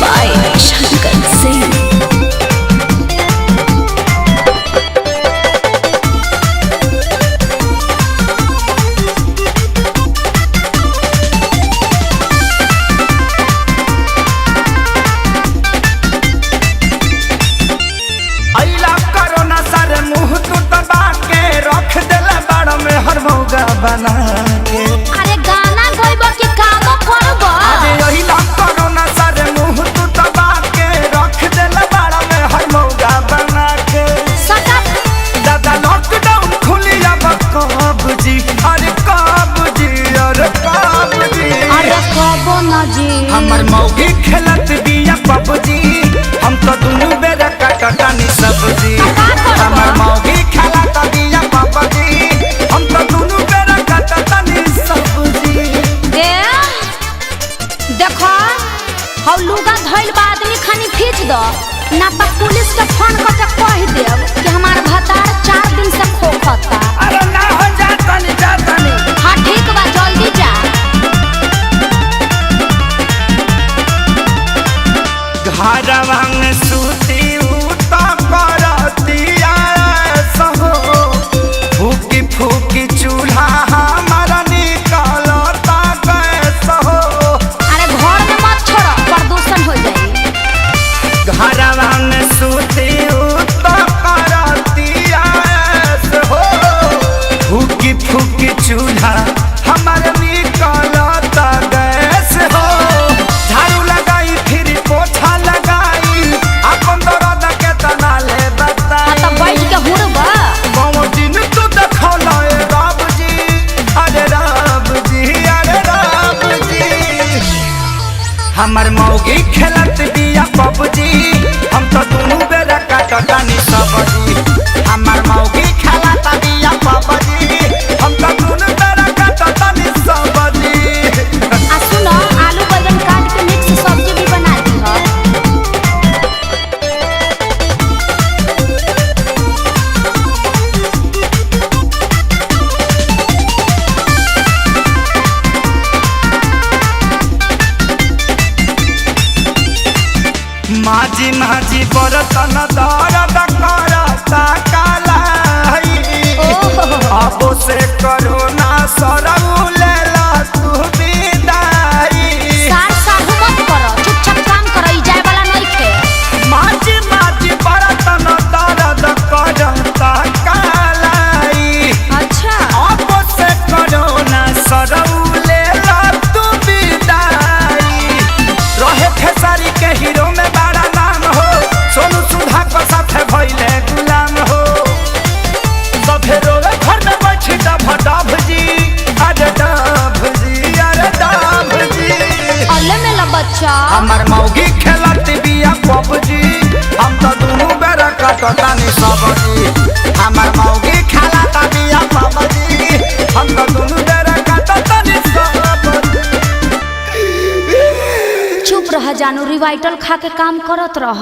by Shankar Singh. बना के अरे गाना गइबो कि कामो करबो? अरे यही ला कोरोना सारे मुंह तू दबा के रख देला बाड़ा में हर मौगा बना के। सटक दादा लॉकडाउन खुली अब कब जी, अरे कब जी, अरे कब जी, अरे कबो न जी। हमर मौगी खेलत बिया पबजी, हम तो दुनु बेरा कटटानी सब्जी। हमर मौगी खेलत बिया पबजी, हम तो दुनु बेरा कटटानी सब्जी। देखो हौ लुगा धइल बा आदमी खानी खींच दो ना तो पुलिस के फोन करके कह देब कि हमार भतार 4 दिन से खोखता। अरे ना हो जातनी जातनी। हाँ ठीक बा जल्दी जा। घरवा में सूती उता करतिया सहो, फूकी फूकी चूल्हा हमारा निकलता गैस हो। अरे घर में मत छोड़ो प्रदूषण हो जाई। घरवा में सूती उता करतिया सहो, फूकी फूकी चूल्हा हमारा निकलता गैस हो। झाड़ू लगाई फिर पोछा लगाई, अपन दर्द के तना ले बता। हाँ तो बैठ के हुड़बा। बाबू दिन तू देखौला ए राम जी, अरे राम जी, अरे राम जी। हमर मौगी खेलत बिया पबजी, हम तो दुनु बेरा काटतानी सब्जी। हमर मौगी खेलत बिया पबजी, हम तो दुनु बेरा काटतानी सब्जी। आ सुनो आलू बैंगन काट के मिक्स सब्जी भी बना दी हो। माझी माझी बरतन दर्द करता कालाई, अब से करोना सरऊ लेला तू विदाई। सार साहू मत करो चुपचाप काम करो ई जाए वाला नहीं खे। माझी माझी बरतन दर्द करता कालाई, अच्छा अब से करोना सरऊ लेला तू विदाई। रहे खेसारी के हीरो में बड़ा नाम हो, सोनू सुधा को साथे भइले गुलाम हो। सभे रोवे घर में बैठी डभ डभ जी, अरे डभ जी, अरे डभ जी। अल्ले मेला बच्चा। हमर मौगी खेलत बिया पबजी, हम तो दुनु बेरा कटतानी सब्जी। हमर मौगी खेलत बिया पबजी, हम तो दुनु बेरा कटतानी सब्जी। चुप रह जानू रिवाइटल खा के काम करत रह।